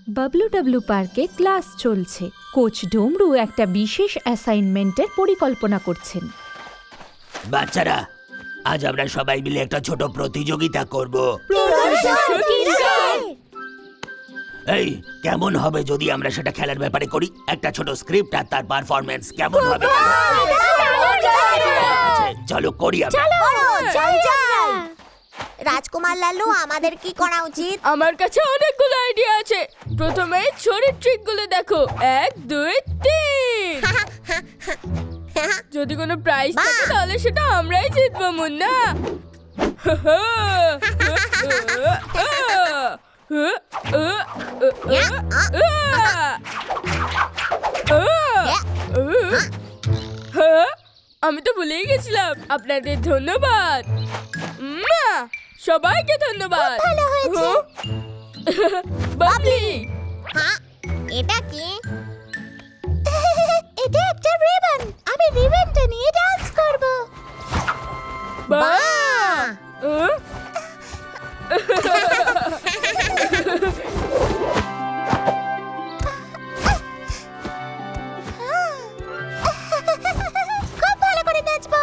Bablu W পার্কে class চলছে। Coach ডমরু একটা বিশেষ অ্যাসাইনমেন্টের পরিকল্পনা করছেন। বাচ্চারা, আজ আমরা সবাই মিলে একটা ছোট প্রতিযোগিতা করব। এই কেমন হবে যদি আমরা সেটা খেলার ব্যাপারে করি? একটা ছোট স্ক্রিপ্ট আর তার পারফরম্যান্স কেমন হবে? চলো করি আমরা। রাজকুমার লালু, আমাদের কি করা উচিত? আমার কাছে অনেকগুলো আইডিয়া আছে। প্রথমে ছোট ট্রিকগুলো দেখো। 1 2 3। যদি কোনো প্রাইজ থাকে তাহলে সেটা আমরাই জিতবো, মুন্না। আমি তো ভুলেই গেছিলাম। আপনাদের ধন্যবাদ, সবাইকে ধন্যবাদ। ভালো হয়েছে। বাবলি, হ্যাঁ, এটা কি? এটা একটা রিবন। আমি রিবনটা নিয়ে ডান্স করব। বাহ! খুব ভালো করে নাচবো।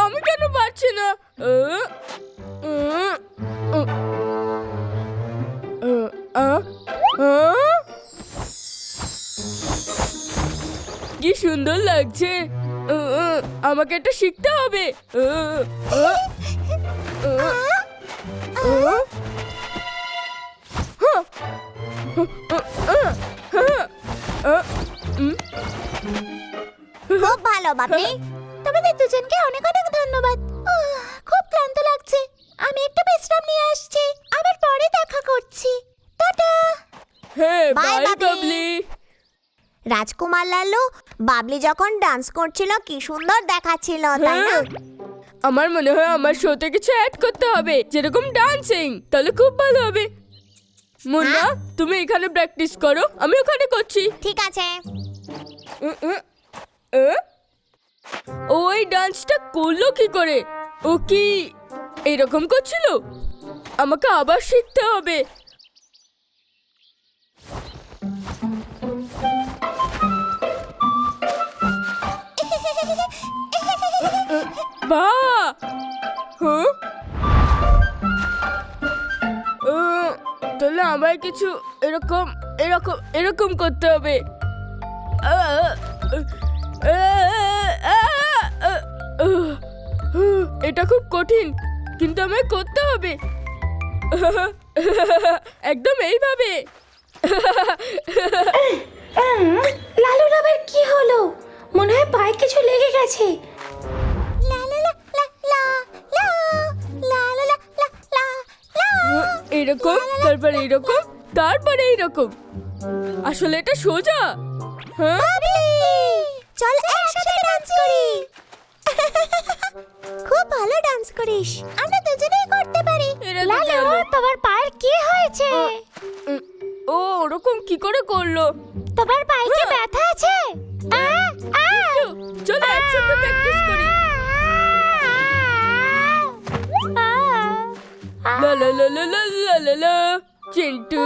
আমি কেন পারছি না? কি সুন্দর লাগছে। আমাকে এটা শিখতে হবে। খুব ভালো বাপি। তোমাদের দুজনকে অনেক অনেক ধন্যবাদ। খুব ক্লান্ত লাগছে। আমি একটু বিশ্রাম নিয়ে আসছি। আবার পরে দেখা করছি। টাটা। হ্যাঁ, বাই বাই বাবলি। বাবলি। রাজকুমার লালু, বাবলি যখন ডান্স করছিল কি সুন্দর দেখাচ্ছিল, তাই না? হ্যাঁ, আমার মনে হয় আমার শোতে কিছু অ্যাড করতে হবে, যেরকম ডান্সিং। তাহলে খুব ভালো হবে। মুন্না, তুমি এখানে প্র্যাকটিস করো, আমি ওখানে করছি। ঠিক আছে। ওই ডান্সটা করলো কি করে? ও কি এরকম করছিল? আমাকে আবার শিখতে হবে। বাহ! হ্যাঁ? তাহলে আমায় কিছু এরকম এরকম এরকম করতে হবে। এটা খুব কঠিন, কিন্তু আমায় করতে হবে। একদম এইভাবে। লালুর আবার কি হলো? মনে হয় পায়ে কিছু লেগে গেছে। লা লা লা লা লা লা লা লা লা লা লা। এরকম, তারপরে এরকম, তারপরে এইরকম। আসলে এটা সোজা। হ্যাঁ, বাবলি, চল একসাথে ডান্স করি। খুব ভালো ডান্স করিস। আমরা দুজনেই করতে পারি। এরা তো লালু, গেল। তোমার পায়ের কি হয়েছে? ও ওরকম কি করে করলো? তোমার পায়ে কি ব্যথা আছে? চলো একসাথে প্র্যাকটিস করি। লা লা লা লা লা লা লা লা। চিন্টু,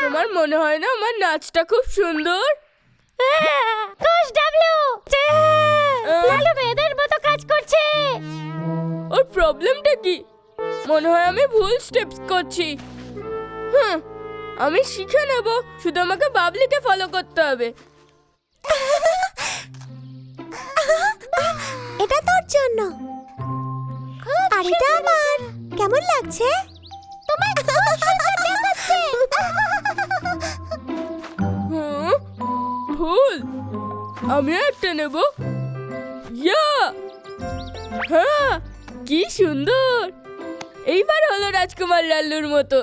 তোমার মনে হয় না আমার নাচটা খুব সুন্দর? কোচ ডাবলু, লালু মেয়েদের মতো কাজ করছে। ওর প্রবলেমটা কি? মনে হয় আমি ভুল স্টেপস করছি। আমি শিখে নেব, শুধু আমাকে বাবলিকে ফলো করতে হবে। এটা তোর জন্য। আর এটা আমার। কেমন লাগছে? তোমার খুব সুন্দর দেখাচ্ছে। ফুল, আমিও একটা নেব। ইয়া, হ্যাঁ, কি সুন্দর। এইবার হলো রাজকুমার লাল্লুর মতো।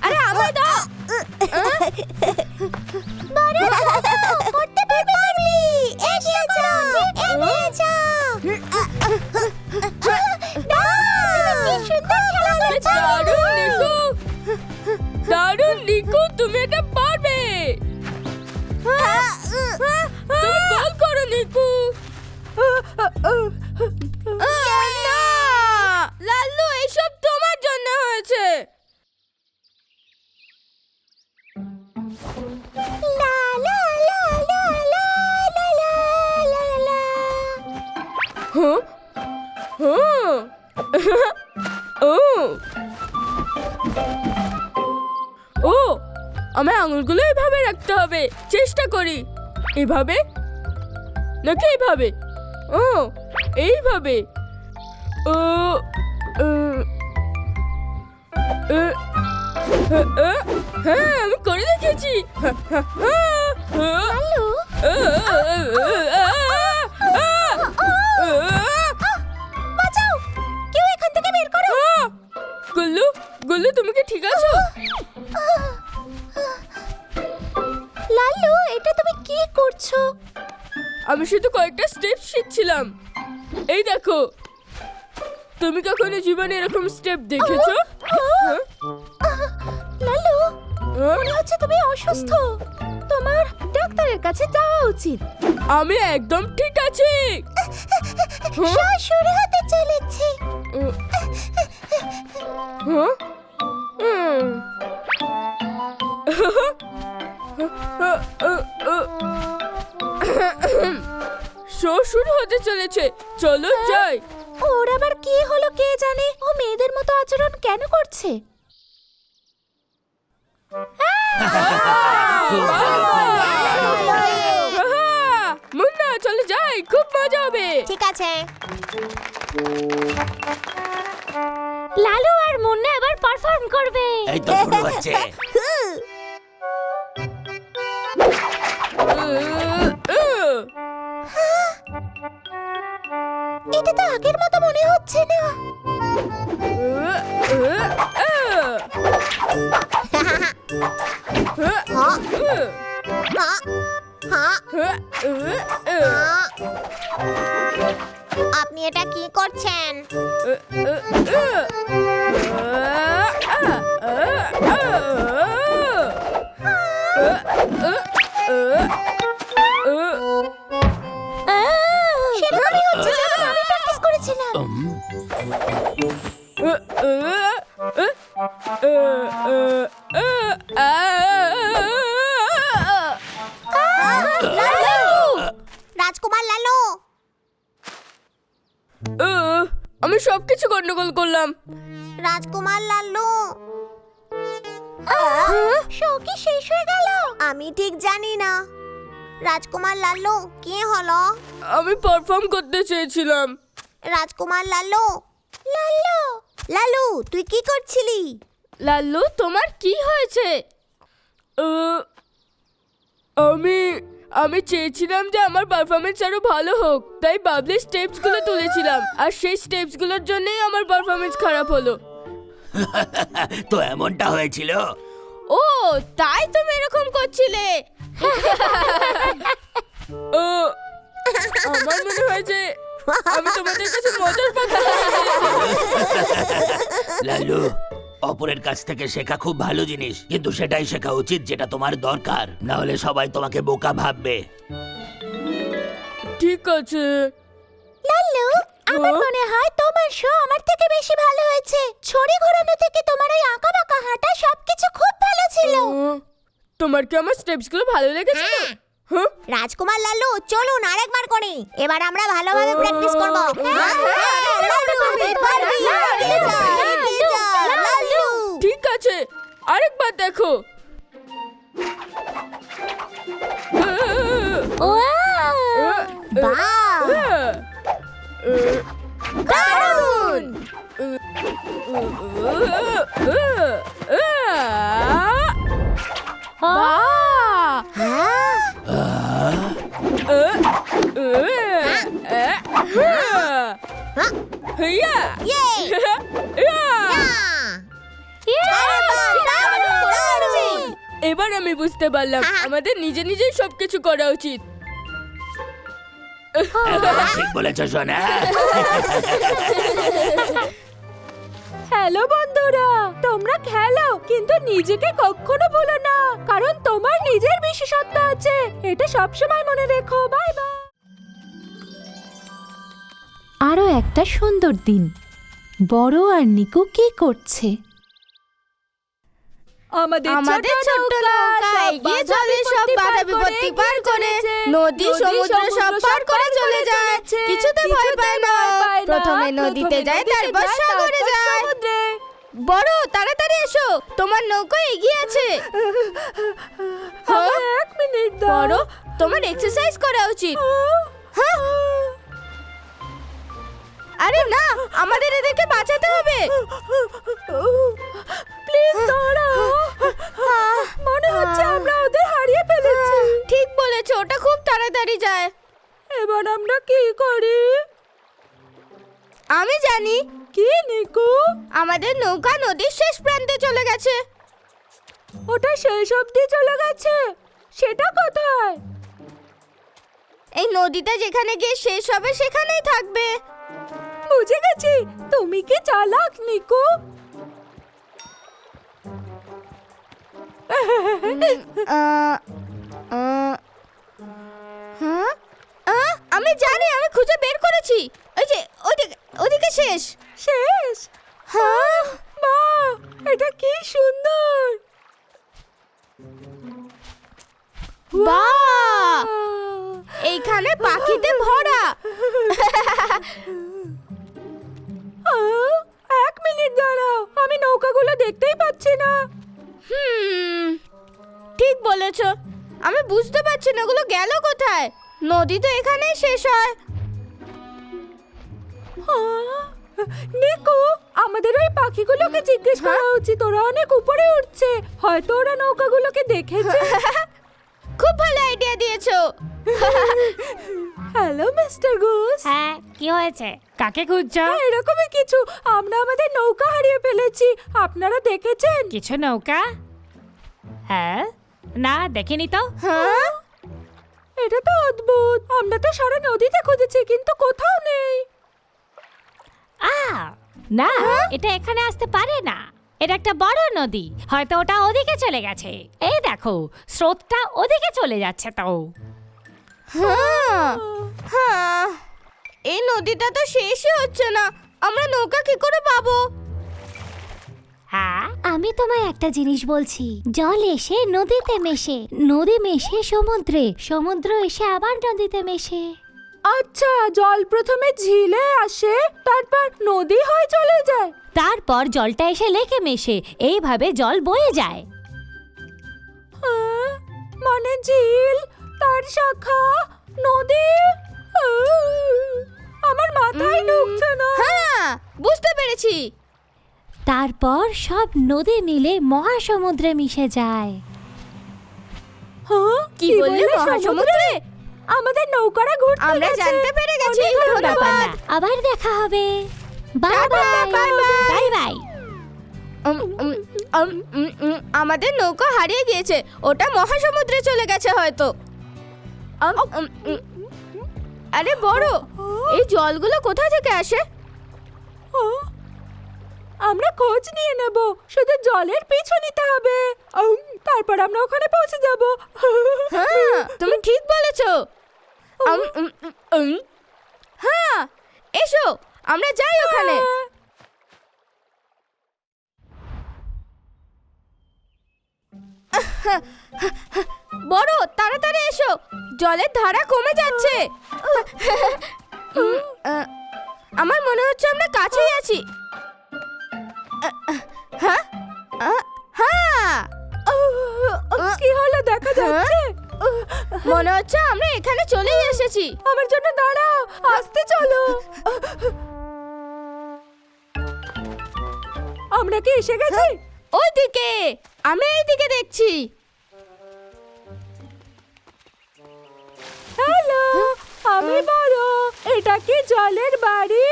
আরে আমায় দাও। বড় দাও, করতে পারবে বাবলি। এগিয়ে যাও, এগিয়ে যাও। কি সুন্দর খেলা হচ্ছে। দারুণ নিকু, দারুণ নিকু, তুমি এটা পারবে। তুমি গোল করো নিকু। না লাল্লু এইসব তোমার জন্য হয়েছে। লা লা লা লা লা লা লা লা লা। হ্যাঁ হ্যাঁ ও ও আমার আঙুলগুলো এইভাবে রাখতে হবে, চেষ্টা করি। এইভাবে নাকি এইভাবে? ও এইভাবে। ও হ্যাঁ আমি করে দেখেছি। লালু বাঁচাও, কেউ এখান থেকে বের করো। গুল্লু গুল্লু তুমি কি ঠিক আছো? লালু এটা তুমি কি করছো? আমি শুধু কয়েকটা স্টেপ শিখছিলাম। এই দেখো, তুমি কখনো জীবনে এরকম স্টেপ দেখেছো? হ্যাঁ? লালু হ্যাঁ? মনে হচ্ছে তুমি অসুস্থ, তোমার ডাক্তারের কাছে যাওয়া উচিত। আমি একদম ঠিক আছি। হ্যাঁ? শ্বাস শুরু হতে চলেছে। হ্যাঁ? শো শুরু হতে চলেছে, চলো যাই। ওর আবার কি হলো কে জানে, ও মেয়েদের মতো আচরণ কেন করছে? মুন্না চলে যাই, খুব মজা হবে। ঠিক আছে। লালু আর মুন্না এবার পারফর্ম করবে। এই তো শুরু হচ্ছে। এটা তো আগের মতো মনে হচ্ছে না। আপনি এটা কি করছেন? সেরকমই হচ্ছে যেমন আমি প্র্যাকটিস করেছিলাম। রাজকুমার লালু, আমি সবকিছু গন্ডগোল করলাম। রাজকুমার লালু, শো কি শেষ হয়ে গেল? আমি ঠিক জানি না। রাজকুমার লালু কি হলো? আমি পারফর্ম করতে চেয়েছিলাম। রাজকুমার লালু, লালু, লালু তুই কি করছিলি? লাল্লু তোমার কি হয়েছে? আমি চেয়েছিলাম যে আমার পারফরমেন্স আরো ভালো হোক, তাই বাবলি স্টেপস গুলো তুলেছিলাম, আর সেই স্টেপস গুলোর জন্যই আমার পারফরমেন্স খারাপ হলো। তো এমনটা হয়েছিল? ও তাই তুমি এরকম করছিলে? ও আমার মনে হয় যে আমি তোমাদের কাছে মজার কথা লালু, অপরের কাছ থেকে শেখা খুব ভালো জিনিস, কিন্তু সেটাই শেখা উচিত যেটা তোমার দরকার, না হলে সবাই তোমাকে বোকা ভাববে। ঠিক আছে। লালু আমার মনে হয় তোমার শো আমার থেকে বেশি ভালো হয়েছে। ছড়ি ঘোরানো থেকে তোমার ওই আঁকা বাঁকা হাঁটা সবকিছু খুব ভালো ছিল। তোমার কি আমার স্টেপস গুলো ভালো লেগেছে? হ্যাঁ রাজকুমার লালু চলুন আরেকবার করি, এবার আমরা ভালোভাবে প্র্যাকটিস করব। ঠিক আছে, আরেকবার দেখো। দারুণ! এবার আমি বুঝতে পারলাম আমাদের নিজে নিজেই সবকিছু করা উচিত। একদম ঠিক বলেছ সোনা। হ্যালো বন্ধুরা, তোমরা খেলো কিন্তু নিজেকে কখনো ভুলো না, কারণ তোমার নিজের বিশেষত্ব আছে। এটা সবসময় মনে রেখো। Bye bye. আরও একটা সুন্দর দিন। বড় আর নিকু কি করছে? আমাদের ছোট্ট নৌকা এগিয়ে চলে, সব বাধা বিপত্তি পার করে, নদী সমুদ্র সব পার করে চলে যায়, কিছুতে ভয় পায় না। প্রথমে নদীতে যায়, তারপর সাগরে যায়। বড়, তাড়াতাড়ি এসো, তোমার নৌকা এগিয়ে আছে। হ্যাঁ, 1 মিনিট দাও। বড়, তোমার এক্সারসাইজ করা উচিত। হ্যাঁ? আরে না, আমাদের এদেরকে বাঁচাতে হবে। প্লিজ দাঁড়াও, মনে হচ্ছে আমরা ওদের হারিয়ে ফেলেছি। ঠিক বলেছো, ওটা খুব তাড়াতাড়ি যায়। এবার আমরা কি করি? আমি জানি। কি নিকু? আমাদের নৌকা নদীর শেষ প্রান্তে চলে গেছে। ওটা শেষ অবধি চলে গেছে? সেটা কোথায়? এই নদীটা যেখানে গিয়ে শেষ হবে সেখানেই থাকবে। বুঝে গেছি, তুমি কি চালাক নিকু। আমি জানি, আমি খুঁজে বের করেছি। ওই যে ওদিকে শেষ। শেষ? হ্যাঁ। বাহ, এটা কি সুন্দর। বাহ, এইখানে পাখিতে ভরা। 1 মিনিট দাঁড়াও, আমি নৌকাগুলো দেখতেই পাচ্ছি না। ঠিক বলেছ, আমি বুঝতে পারছি না ওগুলো গেল কোথায়। নদী তো এখানেই শেষ হয়। নিকু, আমাদের ওই পাখিগুলোকে জিজ্ঞেস করা উচিত, ওরা অনেক উপরে উঠছে, হয়তো ওরা নৌকাগুলোকে দেখেছে। খুব ভালো আইডিয়া দিয়েছো। Hello mister Goose. হ্যাঁ, কি হয়েছে? কাকে খুঁজছো? এরকমই কিছু, আমরা আমাদের নৌকা হারিয়ে ফেলেছি। আপনারা দেখেছেন? কিছু নৌকা? হ্যাঁ, না দেখিনি তো। হ্যাঁ, এটা তো অদ্ভুত। আমরা তো সারা নদীতে খুঁজেছি, কিন্তু কোথাও নেই। না, এটা এখানে আসতে পারে না। এটা একটা বড় নদী, হয়তো ওটা ওদিকে চলে গেছে। এই দেখো, স্রোতটা ওদিকে চলে যাচ্ছে তো। হ্যাঁ, এই নদীটা তো শেষই হচ্ছে না, আমরা নৌকা কি করে পাবো? হ্যাঁ, আমি তোমায় একটা জিনিস বলছি, জল এসে নদীতে মেশে, নদী মেশে সমুদ্রে, সমুদ্র এসে আবার নদীতে মেশে। আচ্ছা, জল প্রথমে ঝিলে আসে, তারপর নদী হয়ে চলে যায়। তারপর জলটা এসে লেকে মেশে, এইভাবে জল বয়ে যায়। হ্যাঁ, মানে ঝিল, তার শাখা, নদী। আমার মাথায় ঢুকছে না। হ্যাঁ, বুঝতে পেরেছি। তারপর সব নদী মিলে মহাসমুদ্রে মিশে যায়। হ্যাঁ, কি বললে? মহাসমুদ্রে? আমাদের নৌকাটা ঘুরতে গেছে। আমরা জানতে পেরে গেছি। ব্যাপার না, ধন্যবাদ। আবার দেখা হবে। Bye bye. Bye bye. আমাদের নৌকা হারিয়ে গিয়েছে, ওটা মহাসমুদ্রে চলে গেছে হয়তো। আরে বড়, এই জলগুলো কোথা থেকে আসে? আমরা খোঁজ নিয়ে নেব, শুধু জলের পিছু নিতে হবে, তারপর আমরা ওখানে পৌঁছে যাব। হ্যাঁ, তুমি ঠিক বলেছো। হ্যাঁ, এসো আমরা যাই ওখানে। বড়, তাড়াতাড়ি এসো, জলের ধারা কমে যাচ্ছে। আমার মনে হচ্ছে আমরা কাছেই আছি। হ্যাঁ, হ্যাঁ, কি হলো দেখা যাচ্ছে? মনে হচ্ছে আমরা এখানে চলেই এসেছি। আমার জন্য দাঁড়াও, আসতে চলো। আমরা কি এসে গেছি? ওইদিকে, আমি এইদিকে দেখছি। হ্যালো, আমি বড়। এটা কি জলের বাড়ি?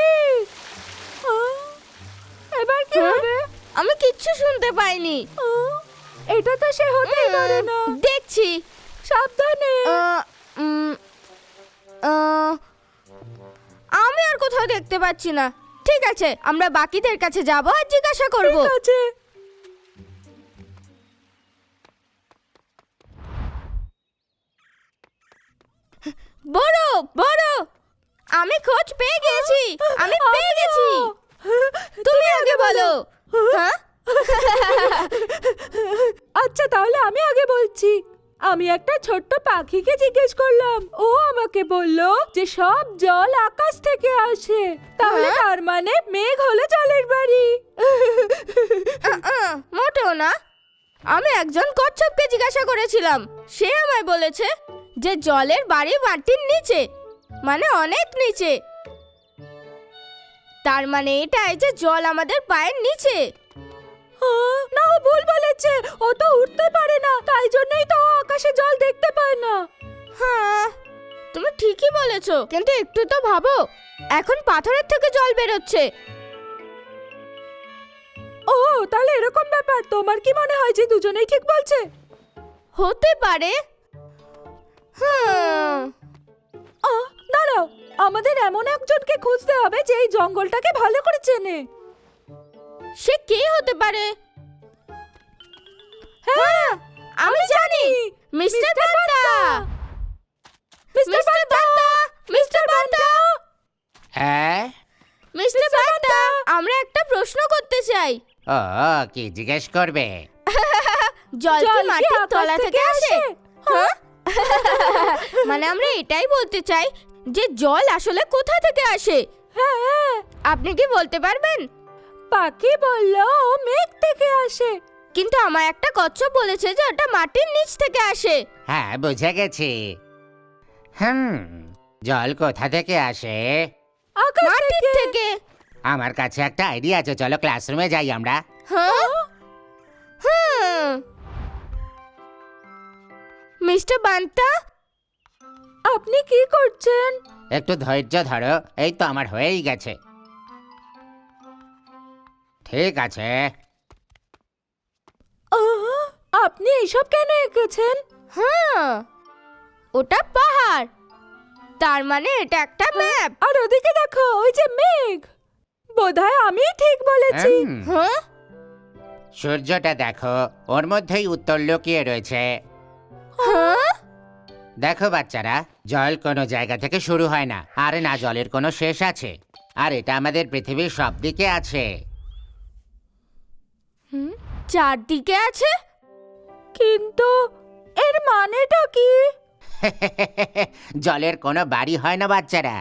এবার কি হবে? আমি কিচ্ছু শুনতে পাইনি। এটা তো সে হতেই পারে না। দেখছি, সাবধানে। আমি আর কোথাও দেখতে পাচ্ছি না। ঠিক আছে, আমরা বাকিদের কাছে যাব আর জিজ্ঞাসা করব। ঠিক আছে। বড় বড়, আমি খোঁজ পেয়ে গেছি, আমি পেয়ে গেছি। তুমি আগে বলো। হ্যাঁ, আচ্ছা তাহলে আমি আগে বলছি। আমি একটা ছোট্ট পাখিকে জিজ্ঞেস করলাম, ও আমাকে বলল যে সব জল আকাশ থেকে আসে, তাহলে হ্যাঁ? তার মানে মেঘ হলো জলের বাড়ি। মোটেও না। আমি একজন কচ্ছপকে জিজ্ঞাসা করেছিলাম, সে আমায় বলেছে যে জলের বাড়ি মাটির নিচে, মানে অনেক নিচে। তার মানে এটাই যে জল আমাদের পায়ের নিচে। হ্যাঁ, না ও ভুল বলেছে, ও তো উঠতে পারে না, তাই জন্যই তো ও আকাশে জল দেখতে পায় না। হ্যাঁ, তুমি ঠিকই বলেছো, কিন্তু একটু তো ভাবো, এখন পাথরের থেকে জল বেরোচ্ছে। ও তাহলে এরকম ব্যাপার। তোমার কি মনে হয় যে দুজনেই ঠিক বলছে? হতে পারে। হ্যাঁ, দাঁড়াও, আমাদের এমন একজনকে খুঁজতে হবে যে এই জঙ্গলটাকে ভালো করে চেনে। সে কে হতে পারে? হ্যাঁ, আমি জানি, মিস্টার বান্তা। মিস্টার বান্তা, মিস্টার বান্তা, হ্যাঁ? মিস্টার বান্তা, আমরা একটা প্রশ্ন করতে চাই। ও কি জিজ্ঞেস করবে? জল কি জল কি মাটির আকাশ তলা থেকে থেকে আসে? আসে? হ্যাঁ? মানে আমরা এটাই বলতে চাই যে জল আসলে কোথা থেকে আসে। হ্যাঁ, আপনি কি বলতে পারবেন? পাখি বলল ও মেঘ থেকে আসে। কিন্তু আমার একটা কচ্ছপ বলেছে যে ওটা মাটির নিচ থেকে আসে। হ্যাঁ, বুঝে গেছি। জল কোথা থেকে আসে? আকাশ মাটির থেকে। থেকে। আমার কাছে একটা আইডিয়া আছে, চলো ক্লাসরুমে যাই আমরা। হ্যাঁ, হ্যাঁ। মিস্টার বান্তা, আপনি কি করছেন? একটু ধৈর্য ধরো, এই তো আমার হয়েই গেছে। ঠিক আছে। আপনি এইসব কেন এঁকেছেন? হ্যাঁ, ওটা পাহাড়, তার মানে এটা একটা ম্যাপ। আর ওদিকে দেখো, ওই যে মেঘ। বোধহয় আমি ঠিক বলেছি। হ্যাঁ, সূর্যটা দেখো, ওর মধ্যেই উত্তর লুকিয়ে রয়েছে। হ্যাঁ। দেখো বাচ্চারা, জল কোনো জায়গা থেকে শুরু হয় না, আর না জলের কোনো শেষ আছে। আর এটা আমাদের পৃথিবীর সব দিকে আছে। চারদিকে আছে। কিন্তু এর মানেটা কি? জলের কোনো বাড়ি হয় না বাচ্চারা,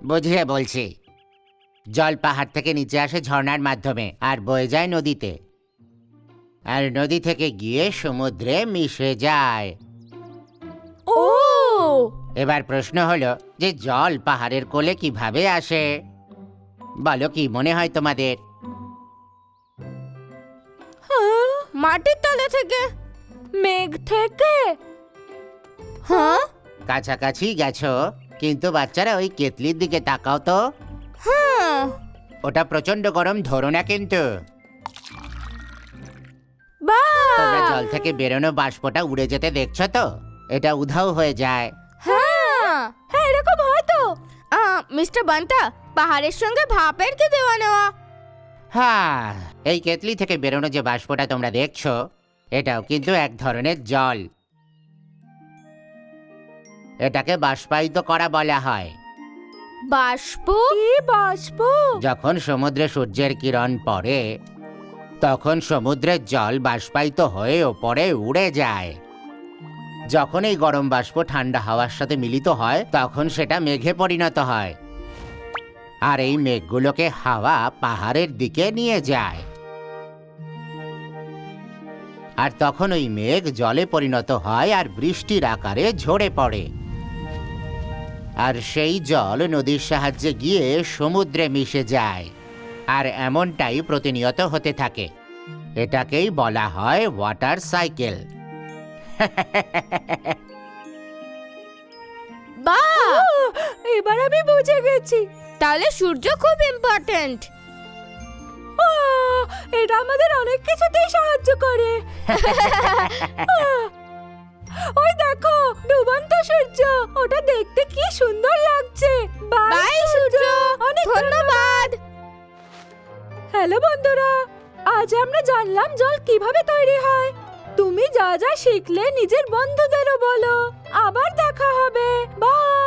বুঝিয়ে বলছি। জল পাহাড় থেকে নিচে আসে ঝর্ণার মাধ্যমে আর বয়ে যায় নদীতে, আর নদী থেকে গিয়ে সমুদ্রে মিশে যায়। ও, এবার প্রশ্ন হলো যে জল পাহাড়ের কোলে কিভাবে আসে? বলো, কি মনে হয় তোমাদের? মাটির তলা থেকে। মেঘ থেকে? হ্যাঁ, কাছাকাছি গেছো, কিন্তু বাচ্চারা ওই কেতলির দিকে তাকাও তো। হ্যাঁ। ওটা প্রচন্ড গরম, ধরো না কিন্তু। তোমরা বাহ, জল থেকে বেরোনো বাষ্পটা উড়ে যেতে দেখছো তো? এটা উধাও হয়ে যায়। হ্যাঁ। হ্যাঁ, এরকম হয় তো। মিস্টার বান্তা, পাহাড়ের সঙ্গে ভাপের কি দেওয়া নেওয়া? হ্যাঁ, এই কেতলি থেকে বেরোনো যে বাষ্পটা তোমরা দেখছো, এটাও কিন্তু এক ধরনের জল। এটাকে বাষ্পায়িত করা বলা হয়। বাষ্প? কি বাষ্প? যখন সমুদ্রে সূর্যের কিরণ পড়ে, তখন সমুদ্রের জল বাষ্পায়িত হয়ে ওপরে উড়ে যায়। যখন এই গরম বাষ্প ঠান্ডা হাওয়ার সাথে মিলিত হয়, তখন সেটা মেঘে পরিণত হয়, আর এই মেঘগুলোকে হাওয়া পাহাড়ের দিকে নিয়ে যায়। আর তখন ওই মেঘ জলে পরিণত হয় আর বৃষ্টির আকারে ঝরে পড়ে, আর সেই জল নদীর সাহায্যে গিয়ে সমুদ্রে মিশে যায়। আর এমনটাই প্রতিনিয়ত হতে থাকে। এটাকেই বলা হয় ওয়াটার সাইকেল। বাহ, এবার আমি বুঝে গেছি। তাহলে সূর্য খুব ইম্পর্ট্যান্ট। এটা আমাদের অনেক কিছুতেই সাহায্য করে। ওই দেখো, ডুবন্ত সূর্য, ওটা দেখতে কি সুন্দর লাগছে। বাই সূর্য, অনেক ধন্যবাদ। হ্যালো বন্ধুরা, আজ আমরা জানলাম জল কিভাবে তৈরি হয়। তুমি যা যা শিখলে নিজের বন্ধুদেরও বলো। আবার দেখা হবে। বাই।